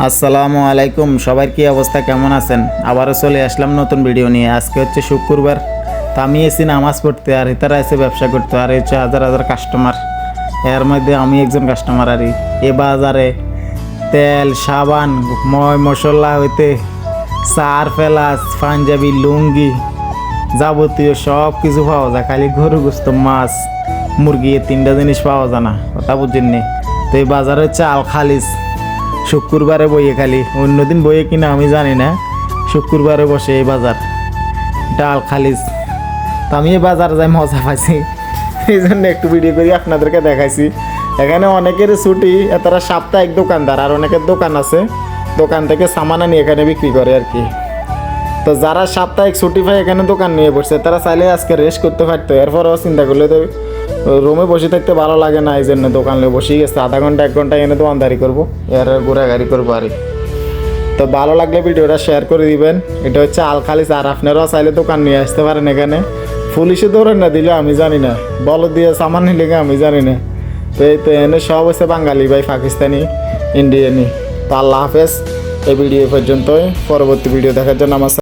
আসসালামু আলাইকুম, সবার কি অবস্থা, কেমন আছেন? আবারও চলে আসলাম নতুন ভিডিও নিয়ে। আজকে হচ্ছে শুক্রবার, তো আমি এসেছি নামাজ পড়তে, আর ইতারা এসে ব্যবসা করতে, আর হচ্ছে হাজার হাজার কাস্টমার। এর মধ্যে আমি একজন কাস্টমার। আর এ বাজারে তেল, সাবান, ময় মশলা হইতে চার ফেলাস, পাঞ্জাবি, লুঙ্গি, যাবতীয় সব কিছু পাওয়া যায়। খালি গরু গোস্ত, মাছ, মুরগি, এই তিনটা জিনিস পাওয়া যায় না, কথা বুঝছেননি? তো এই বাজারে হচ্ছে আল খালিস। শুক্রবারে বইয়ে, খালি অন্যদিন বইয়ে কিনা আমি জানি না, শুক্রবারে বসে এই বাজার, ডাল খালিস। তো আমি এই বাজার যাই মজা পাইছি, এই জন্য একটু ভিডিও করি আপনাদেরকে দেখাইছি। এখানে অনেকের ছুটি, তারা সাপ্তাহিক দোকানদার, আর অনেকের দোকান আছে, দোকান থেকে সামান আনি এখানে বিক্রি করে আর কি। তো যারা সাপ্তাহিক ছুটি পায় এখানে দোকান নিয়ে বসছে, তারা চাইলে আজকে রেস্ট করতে পারতো। এরপরও চিন্তা করলে তো রুমে বসে থাকতে ভালো লাগে না, এই জন্য দোকানে বসেই গেছে। আধা ঘন্টা 1 ঘন্টা এনে দোকানদারি করবো, এর ঘোরাঘাড়ি করবো আর। তো ভালো লাগলে ভিডিওটা শেয়ার করে দিবেন। এটা হচ্ছে আল খালিস, আর আপনারাও চাইলে দোকান নিয়ে আসতে পারেন এখানে। পুলিশে ধরে না দিলে আমি জানি না, বল দিয়ে সামান নিলে আমি জানি না। তো এই তো এনে সব হচ্ছে বাঙালি ভাই, পাকিস্তানি, ইন্ডিয়ানি। তো আল্লাহ হাফেজ। এই ভিডিও পর্যন্তই, পরবর্তী ভিডিও দেখার জন্য আমার